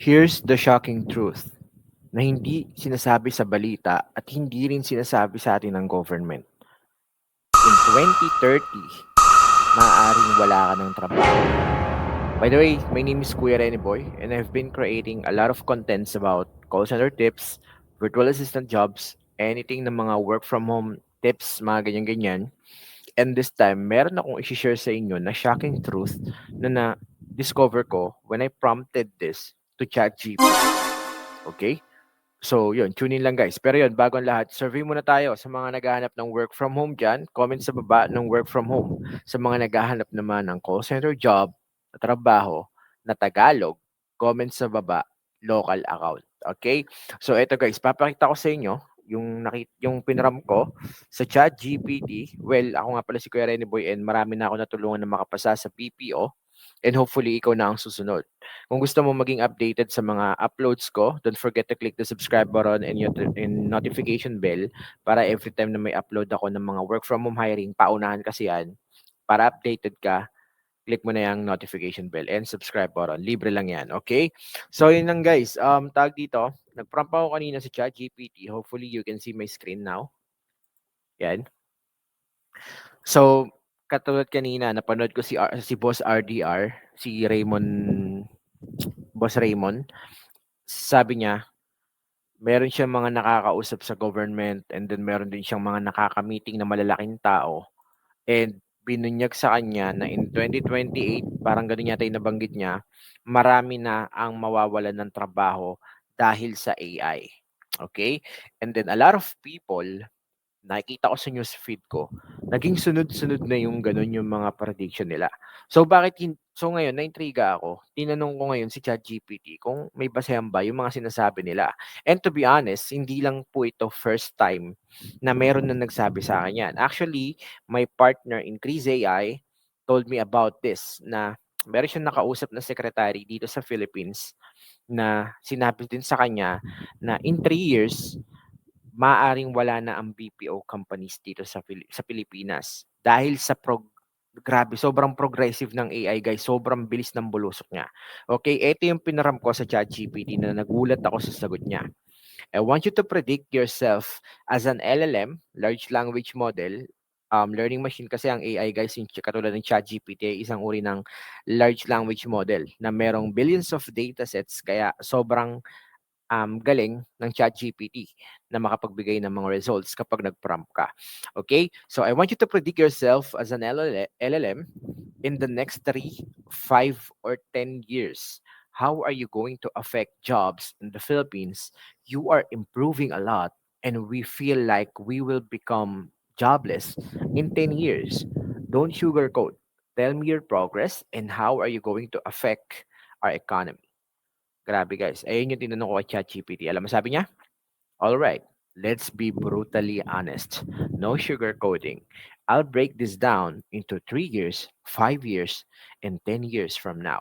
Here's the shocking truth na hindi sinasabi sa balita at hindi rin sinasabi sa atin ng government. In 2030, maaaring wala ka ng trabaho. By the way, my name is Kuya Rene Boy and I've been creating a lot of contents about call center tips, virtual assistant jobs, anything ng mga work from home tips, mga ganyan-ganyan. And this time, meron akong i-share sa inyo na shocking truth na na-discover ko when I prompted this to ChatGPT. Okay? So, yun, tune in lang guys. Pero yun, bago ang lahat, survey muna tayo sa mga naghahanap ng work from home dyan. Comment sa baba ng work from home. Sa mga naghahanap naman ng call center job, na trabaho, na Tagalog, comment sa baba, local account. Okay? So, eto guys, papakita ko sa inyo yung pinaram ko sa Chat GPT. Well, ako nga pala si Kuya Rene Boy and marami na ako natulungan na makapasa sa PPO. And hopefully, ikaw na ang susunod. Kung gusto mo maging updated sa mga uploads ko, don't forget to click the subscribe button and yung notification bell para every time na may upload ako ng mga work from home hiring, paunahan kasi yan. Para updated ka, click mo na yung notification bell and subscribe button. Libre lang yan, okay? So yun lang guys, tag dito, nag-prompt ako kanina sa ChatGPT. Hopefully you can see my screen now. Yan. So, katulad kanina, napanood ko si Boss RDR, si Raymond, Boss Raymond. Sabi niya, meron siyang mga nakakausap sa government and then meron din siyang mga nakaka-meeting na malalaking tao and binunyag sa kanya na in 2028, parang gano'n yata yung nabanggit niya, marami na ang mawawalan ng trabaho dahil sa AI. Okay? And then a lot of people nakikita ko sa newsfeed ko, naging sunod-sunod na yung gano'n yung mga prediction nila. So so ngayon naintriga ako, tinanong ko ngayon si ChatGPT kung may basehan ba yung mga sinasabi nila. And to be honest, hindi lang po ito first time na meron na nagsabi sa akin yan. Actually, my partner in Crease AI told me about this na meron siyang nakausap na secretary dito sa Philippines na sinabi din sa kanya na in 3 years, maaring wala na ang BPO companies dito sa Pilipinas dahil sa grabe, sobrang progressive ng AI guys, sobrang bilis ng bulusok niya. Okay, ito yung pinaram ko sa ChatGPT na nagulat ako sa sagot niya. I want you to predict yourself as an LLM, large language model, learning machine kasi ang AI guys, yung katulad ng ChatGPT ay isang uri ng large language model na merong billions of datasets kaya sobrang galing ng ChatGPT na makapagbigay ng mga results kapag nag-prompt ka. Okay? So I want you to predict yourself as an LLM in the next 3, 5, or 10 years. How are you going to affect jobs in the Philippines? You are improving a lot and we feel like we will become jobless in 10 years. Don't sugarcoat. Tell me your progress and how are you going to affect our economy. Grabe guys. Ayun yung tinanong ko kay ChatGPT. Alam mo sabi niya? Alright, let's be brutally honest. No sugarcoating. I'll break this down into 3 years, 5 years, and 10 years from now,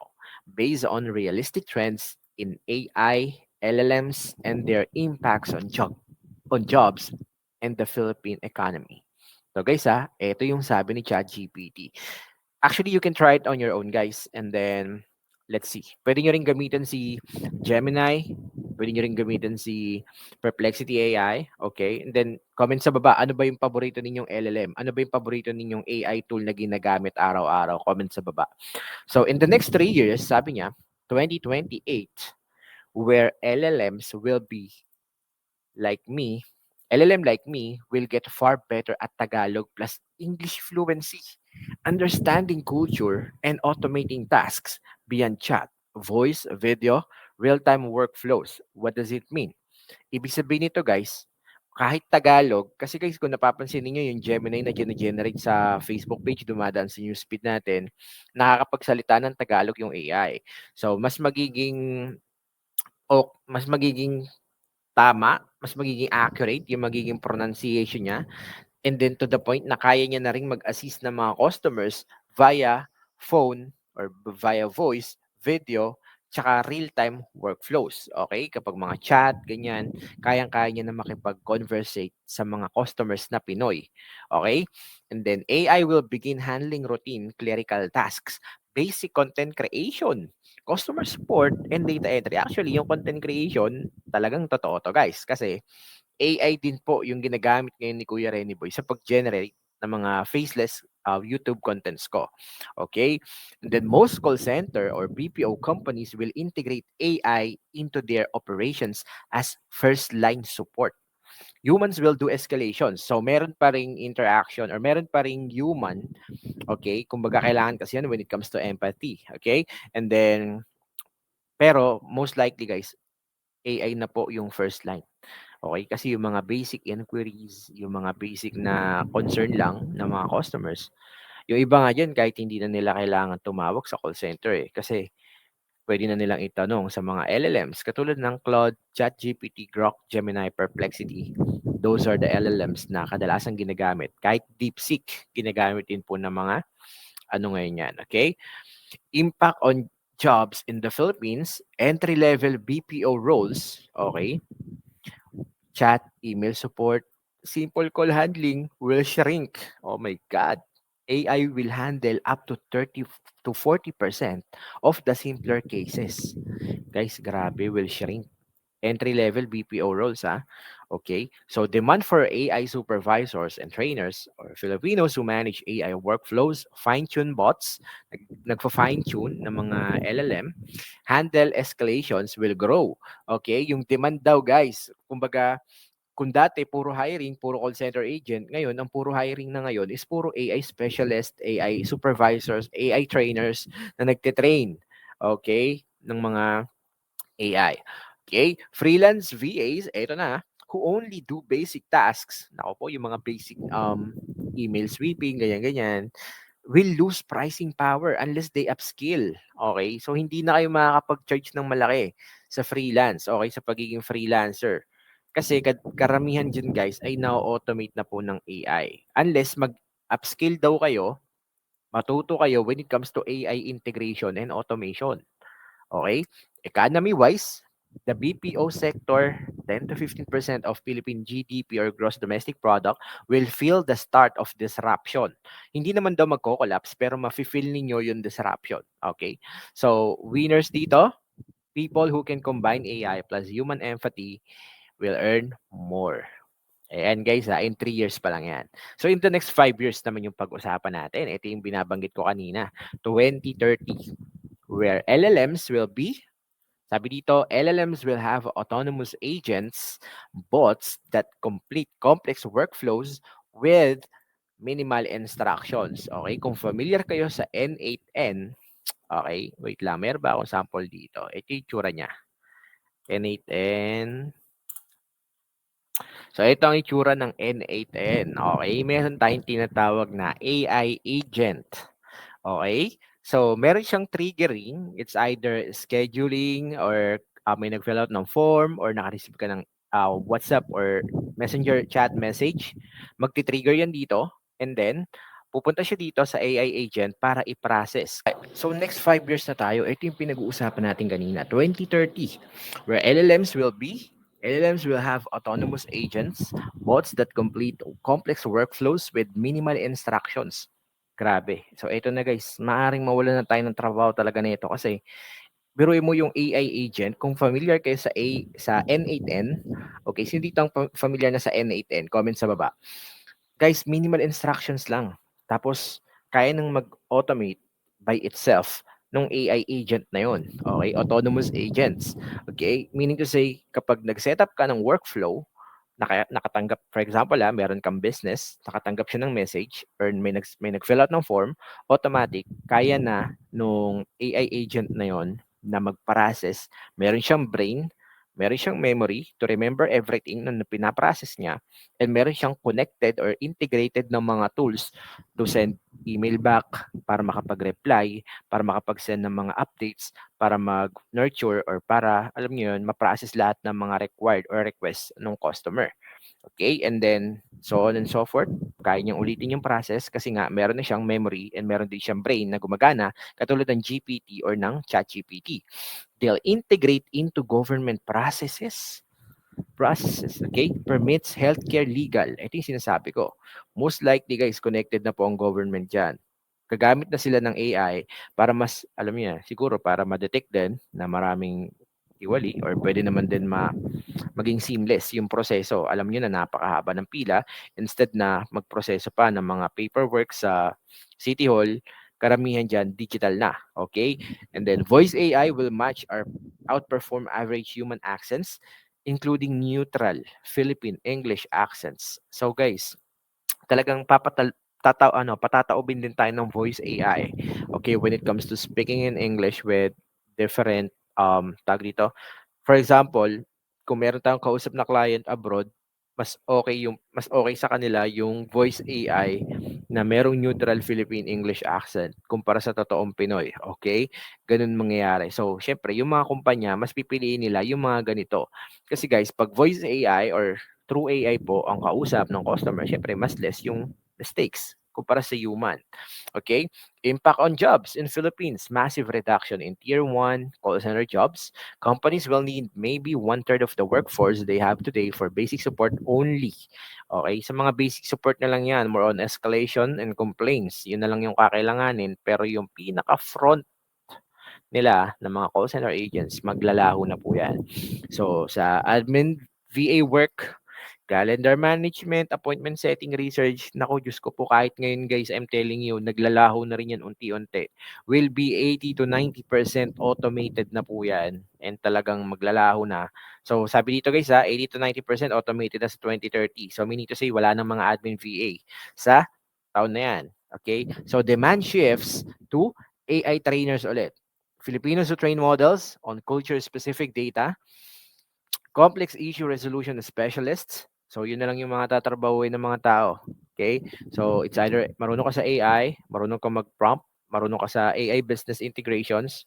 based on realistic trends in AI, LLMs, and their impacts on jobs and the Philippine economy. So guys ito yung sabi ni ChatGPT. Actually, you can try it on your own, guys. And then, let's see. Pwede nyo rin gamitin si Gemini. Pwede nyo rin gamitin si Perplexity AI. Okay? And then, comment sa baba, ano ba yung paborito ninyong LLM? Ano ba yung paborito ninyong AI tool na ginagamit araw-araw? Comment sa baba. So, in the next 3 years, sabi niya, 2028, where LLMs will be like me, LLM like me will get far better at Tagalog plus English fluency, understanding culture, and automating tasks beyond chat, voice, video, real-time workflows. What does it mean? Ibig sabihin nito guys, kahit Tagalog, kasi guys kung napapansin niyo yung Gemini na generate sa Facebook page, dumadaan sa newsfeed natin, nakakapagsalita ng Tagalog yung AI. So, mas magiging tama, mas magiging accurate yung magiging pronunciation niya. And then to the point na kaya niya na rin mag-assist ng mga customers via phone or via voice, video, tsaka real-time workflows. Okay? Kapag mga chat, ganyan, kayang-kaya niya na makipag-conversate sa mga customers na Pinoy. Okay? And then AI will begin handling routine clerical tasks, basic content creation, customer support and data entry. Actually, yung content creation, talagang totoo to guys. Kasi AI din po yung ginagamit ngayon ni Kuya Renny Boy sa pag-generate ng mga faceless YouTube contents ko. Okay? And then most call center or BPO companies will integrate AI into their operations as first line support. Humans will do escalations. So meron pa ring interaction or meron pa ring human. Okay? Kumbaga kailangan kasi yan when it comes to empathy. Okay? And then, pero most likely guys, AI na po yung first line. Okay? Kasi yung mga basic inquiries, yung mga basic na concern lang ng mga customers, yung iba nga dyan kahit hindi na nila kailangan tumawag sa call center eh. Kasi pwede na nilang itanong sa mga LLMs katulad ng Claude, ChatGPT, Grok, Gemini, Perplexity. Those are the LLMs na kadalasang ginagamit. Kahit DeepSeek, ginagamit din po ng mga ngayon yan. Okay? Impact on jobs in the Philippines, entry-level BPO roles, okay? Chat, email support, simple call handling will shrink. Oh my God. AI will handle up to 30 to 40% of the simpler cases. Guys, grabe, will shrink. Entry-level BPO roles, Okay? So, demand for AI supervisors and trainers or Filipinos who manage AI workflows, fine-tune bots, nagfa-fine-tune ng mga LLM, handle escalations will grow. Okay? Yung demand daw, guys, kumbaga, kung dati puro hiring, puro call center agent, ngayon ang puro hiring na ngayon is puro AI specialist, AI supervisors, AI trainers na nagte-train, okay, ng mga AI. Okay, freelance VAs, eto na, who only do basic tasks. Nako po, yung mga basic email sweeping, ganyan-ganyan, will lose pricing power unless they upskill. Okay? So, hindi na kayo makakapag-charge ng malaki sa freelance, okay, sa pagiging freelancer. Kasi karamihan dyan guys ay na-automate na po ng AI. Unless mag-upskill daw kayo, matuto kayo when it comes to AI integration and automation. Okay? Economy-wise, the BPO sector, 10 to 15% of Philippine GDP or gross domestic product will feel the start of disruption. Hindi naman daw magko-collapse pero mafe-feel ninyo yung disruption. Okay? So, winners dito, people who can combine AI plus human empathy will earn more. Ayan guys, in 3 years pa lang yan. So in the next 5 years naman yung pag-usapan natin. Ito yung binabanggit ko kanina, 2030, where LLMs will be, sabi dito, LLMs will have autonomous agents, bots that complete complex workflows with minimal instructions. Okay, kung familiar kayo sa N8N, okay, wait lang, meron ba akong sample dito? Ito yung itsura niya. N8N. So, ito ang itsura ng N8N. Okay, meron tayong tinatawag na AI agent. Okay? So, meron siyang triggering. It's either scheduling or may nag-fill out ng form or naka-receive ka ng WhatsApp or Messenger chat message. Magti-trigger yan dito and then pupunta siya dito sa AI agent para i-process. So, next 5 years na tayo. Ito yung pinag-uusapan natin kanina. 2030, where LLMs will have autonomous agents, bots that complete complex workflows with minimal instructions. Grabe. So, ito na guys, maaring mawalan na tayo ng trabaho talaga nito kasi biruin mo yung AI agent, kung familiar kayo sa N8N, okay, sino dito ang familiar na sa N8N? Comment sa baba. Guys, minimal instructions lang. Tapos, kaya nang mag-automate by itself nung AI agent na yon. Okay? Autonomous agents. Okay? Meaning to say, kapag nag-setup ka ng workflow, nakatanggap, for example, meron kang business, nakatanggap siya ng message, or may nag-fill out ng form, automatic, kaya na nung AI agent na yon na mag-process, meron siyang brain, meron siyang memory to remember everything na pinaprocess niya, and meron siyang connected or integrated ng mga tools to send email back, para makapag-reply, para makapag-send ng mga updates, para mag-nurture, or para, alam niyo yun, ma-process lahat ng mga required or requests ng customer. Okay? And then, so on and so forth. Kaya niyang ulitin yung process kasi nga meron na siyang memory and meron din siyang brain na gumagana katulad ng GPT or ng ChatGPT. They'll integrate into government processes, okay? Permits, healthcare, legal. Ito yung sinasabi ko. Most likely, guys, connected na po ang government dyan. gagamit na sila ng AI para mas, alam niyo yan, siguro para ma-detect din na maraming tiwali or pwede naman din maging seamless yung proseso. Alam niyo na napakahaba ng pila, instead na magproseso pa ng mga paperwork sa City Hall, karamihan diyan digital na, okay? And then voice AI will match or outperform average human accents, including neutral Philippine English accents. So guys, talagang patataobin din tayo ng voice AI. Okay, when it comes to speaking in English with different tag dito. For example, kung meron tayong kausap na client abroad, mas okay sa kanila yung voice AI na merong neutral Philippine English accent kumpara sa totoong Pinoy. Okay? Ganun mangyayari. So, syempre, yung mga kumpanya, mas pipiliin nila yung mga ganito. Kasi guys, pag voice AI or through AI po ang kausap ng customer, syempre, mas less yung mistakes kumpara sa human. Okay? Impact on jobs in Philippines, massive reduction in tier 1 call center jobs. Companies will need maybe one-third of the workforce they have today for basic support only. Okay? Sa mga basic support na lang yan, more on escalation and complaints. Yun na lang yung kakailanganin. Pero yung pinaka-front nila ng mga call center agents, maglalaho na po yan. So, sa admin, VA work, calendar management, appointment setting, research, naku, Diyos ko po, kahit ngayon guys, I'm telling you, naglalaho na rin yan unti-unti. Will be 80 to 90% automated na po yan and talagang maglalaho na. So sabi dito guys 80 to 90% automated na sa 2030. So meaning to say, wala nang mga admin VA sa taon na yan. Okay? So demand shifts to AI trainers ulit. Filipinos who train models on culture-specific data, complex issue resolution specialists. So, yun na lang yung mga tatrabahuin ng mga tao. Okay? So, it's either marunong ka sa AI, marunong ka mag-prompt, marunong ka sa AI business integrations.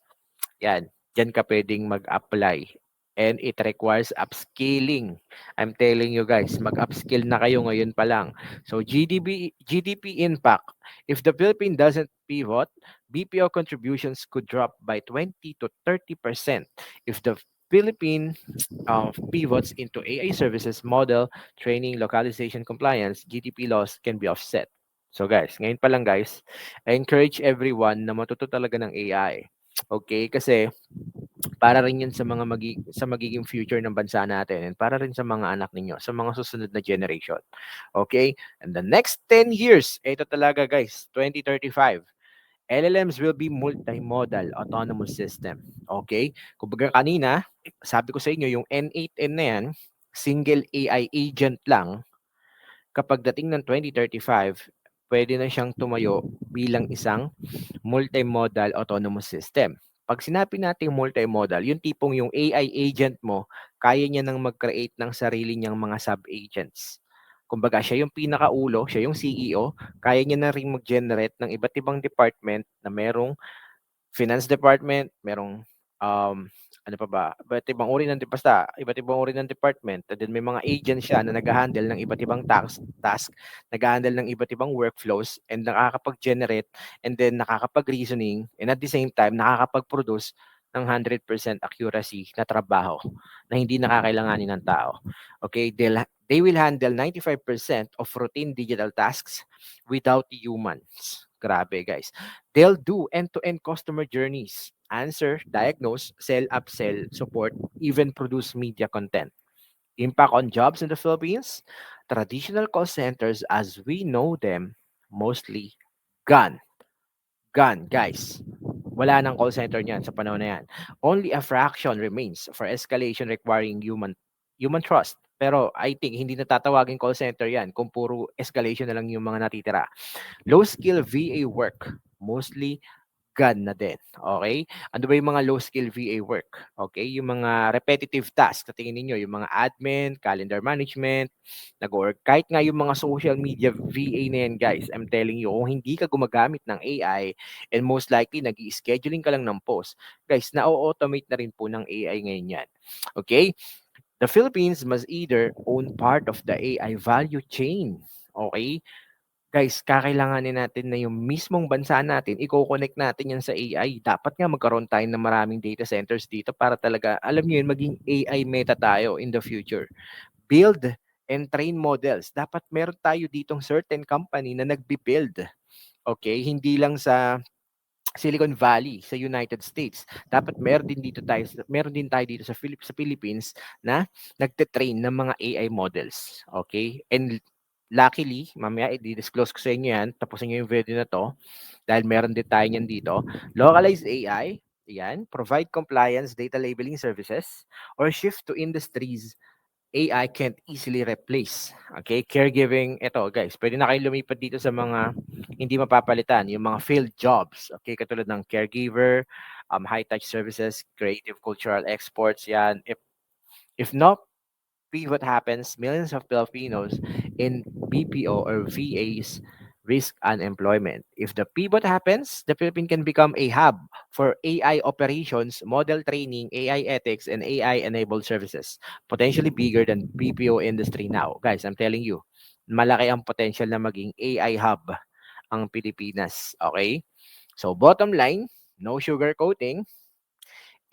Yan. Diyan ka pwedeng mag-apply. And it requires upscaling. I'm telling you guys, mag-upskill na kayo ngayon pa lang. So, GDP impact. If the Philippines doesn't pivot, BPO contributions could drop by 20 to 30%. If the Philippine pivots into AI services model, training, localization, compliance, GDP loss can be offset. So guys, ngayon pa lang guys, I encourage everyone na matuto talaga ng AI. Okay? Kasi para rin yun sa magiging future ng bansa natin and para rin sa mga anak ninyo, sa mga susunod na generation. Okay? And the next 10 years, ito talaga guys, 2035, LLMs will be multimodal autonomous system. Okay? Kumbaga kanina, sabi ko sa inyo, yung N8N na yan, single AI agent lang, kapag dating ng 2035, pwede na siyang tumayo bilang isang multimodal autonomous system. Pag sinabi natin multimodal, yung tipong yung AI agent mo, kaya niya nang mag-create ng sarili niyang mga sub-agents. Kumbaga, siya yung pinakaulo, siya yung CEO, kaya niya na rin mag-generate ng iba't ibang department na merong finance department, merong ano pa ba? Iba't ibang uri ng department. And then may mga agents siya na nag-handle ng iba't ibang task, nag-handle ng iba't ibang workflows and nakakapag-generate and then nakakapag-reasoning and at the same time nakakapag-produce ng 100% accuracy na trabaho na hindi nakakailanganin ng tao. Okay, they will handle 95% of routine digital tasks without humans. Grabe guys. They'll do end-to-end customer journeys, answer, diagnose, sell, upsell, support, even produce media content. Impact on jobs in the Philippines? Traditional call centers as we know them, mostly gone. Gone, guys. Wala nang call center niyan sa panahon na yan. Only a fraction remains for escalation requiring human trust. Pero I think hindi na tatawagin call center yan kung puro escalation na lang yung mga natitira. Low skill VA work, mostly gone na din. Okay? Ano ba yung mga low skill VA work? Okay? Yung mga repetitive tasks, sa tingin ninyo, yung mga admin, calendar management, nag-work. Kahit nga yung mga social media VA na yan, guys, I'm telling you, kung hindi ka gumagamit ng AI and most likely nag-i-scheduling ka lang ng post, guys, na-automate na rin po ng AI ngayon yan. Okay? The Philippines must either own part of the AI value chain. Okay? Guys, kakailanganin natin na yung mismong bansa natin, i-coconnect natin yan sa AI. Dapat nga magkaroon tayo ng maraming data centers dito para talaga, alam niyo yun, maging AI meta tayo in the future. Build and train models. Dapat meron tayo ditong certain company na nagbi-build. Okay? Hindi lang sa Silicon Valley sa United States. Dapat meron din tayo dito sa Philippines na nagte-train ng mga AI models. Okay? And luckily, mamaya i-disclose ko sa inyo yan, tapusin niyo yung video na to, dahil meron din tayo niyan dito. Localized AI, yan, provide compliance data labeling services, or shift to industries AI can't easily replace. Okay? Caregiving, ito guys, pwede na kayong lumipat dito sa mga hindi mapapalitan, yung mga field jobs. Okay? Katulad ng caregiver, high-touch services, creative cultural exports, yan. If not, what happens, millions of Filipinos in BPO or VAs risk unemployment. If the pivot happens, the Philippines can become a hub for AI operations, model training, AI ethics, and AI-enabled services, potentially bigger than BPO industry now. Guys, I'm telling you, malaki ang potential na maging AI hub ang Pilipinas. Okay? So bottom line, no sugarcoating,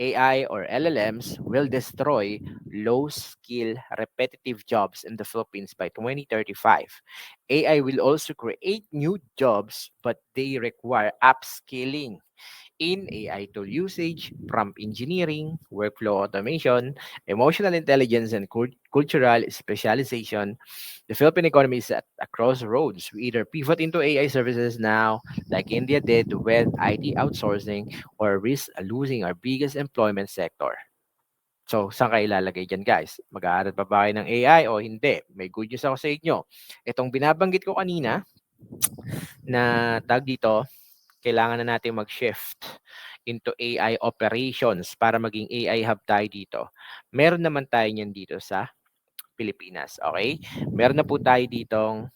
AI or LLMs will destroy low-skill, repetitive jobs in the Philippines by 2035. AI will also create new jobs, but they require upskilling in AI tool usage, prompt engineering, workflow automation, emotional intelligence, and cultural specialization. The Philippine economy is at a crossroads. We either pivot into AI services now, like India did with IT outsourcing, or risk losing our biggest employment sector. So, saan kayo ilalagay dyan, guys? Mag-aaral pa ba kayo ng AI o hindi? May good news ako sa inyo. Itong binabanggit ko kanina na tag dito, kailangan na natin mag-shift into AI operations para maging AI hub tayo dito. Meron naman tayo niyan dito sa Pilipinas, okay? Meron na po tayo ditong,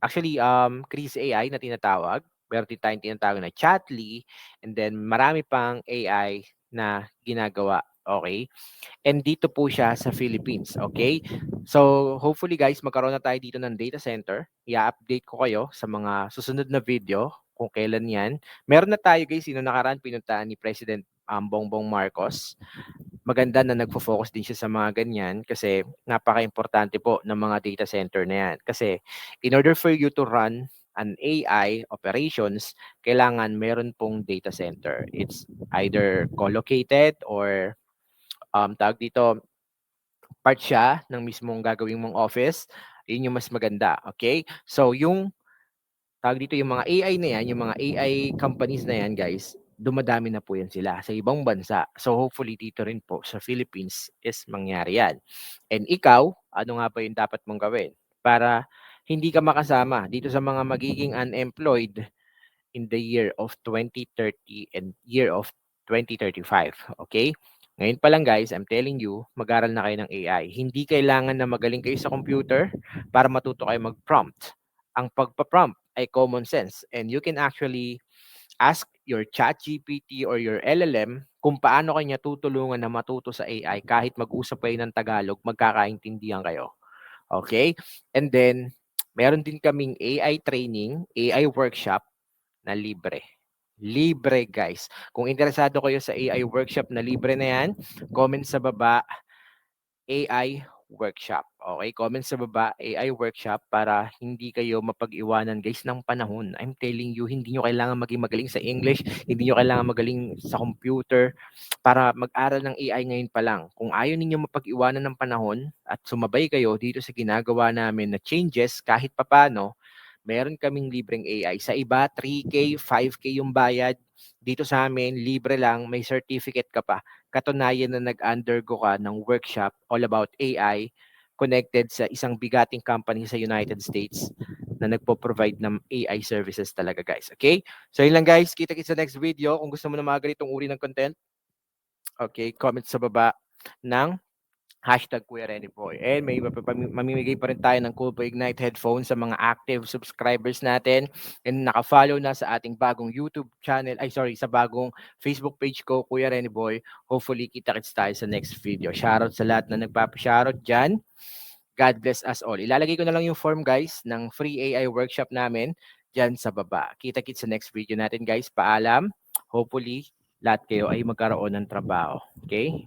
actually, Chris AI na tinatawag. Meron din tayong tinatawag na Chatly, and then marami pang AI na ginagawa, okay? And dito po siya sa Philippines, okay? So, hopefully guys, magkaroon na tayo dito ng data center. I-update ko kayo sa mga susunod na video kung kailan yan. Meron na tayo guys, sino nakaraan pinuntaan ni President Bongbong Marcos. Maganda na nagfo-focus din siya sa mga ganyan kasi napaka-importante po ng mga data center na yan. Kasi in order for you to run an AI operations, kailangan meron pong data center. It's either co-located or tawag dito, part siya ng mismong gagawin mong office. Yun yung mas maganda. Okay? So, yung tawag dito, yung mga AI na yan, yung mga AI companies na yan, guys, dumadami na po yan sila sa ibang bansa. So, hopefully, dito rin po sa Philippines is mangyari yan. And ikaw, ano nga ba yung dapat mong gawin para hindi ka makasama dito sa mga magiging unemployed in the year of 2030 and year of 2035. Okay? Ngayon pa lang guys, I'm telling you, mag-aral na kayo ng AI. Hindi kailangan na magaling kayo sa computer para matuto kayo mag-prompt. Ang pagpa-prompt ay common sense and you can actually ask your ChatGPT or your LLM kung paano kanya tutulungan na matuto sa AI kahit mag-usap kayo ng Tagalog, magkakaintindihan kayo. Okay? And then, meron din kaming AI training, AI workshop na libre. Libre guys. Kung interesado kayo sa AI workshop na libre na yan, comment sa baba AI workshop. Okay? Comment sa baba AI workshop para hindi kayo mapag-iwanan guys ng panahon. I'm telling you, hindi nyo kailangan maging magaling sa English, hindi nyo kailangan magaling sa computer para mag-aral ng AI ngayon pa lang. Kung ayaw ninyo mapag-iwanan ng panahon at sumabay kayo dito sa ginagawa namin na changes kahit papano, meron kaming libreng AI. Sa iba, 3K, 5K yung bayad. Dito sa amin, libre lang, may certificate ka pa. Katunayan na nag-undergo ka ng workshop all about AI connected sa isang bigating company sa United States na nagpo-provide ng AI services talaga guys. Okay? So yun lang guys, kita-kits sa next video. Kung gusto mo na mga ganitong uri ng content, okay, comment sa baba ng hashtag Kuya Renny Boy. And may mamimigay pa rin tayo ng Cool Boy Ignite headphones sa mga active subscribers natin and naka-follow na sa ating bagong YouTube channel, sa bagong Facebook page ko, Kuya Renny Boy. Hopefully, kita-kits tayo sa next video. Shoutout sa lahat na nagpapa-shoutout dyan. God bless us all. Ilalagay ko na lang yung form, guys, ng free AI workshop namin dyan sa baba. Kita-kits sa next video natin, guys. Paalam. Hopefully, lahat kayo ay magkaroon ng trabaho. Okay?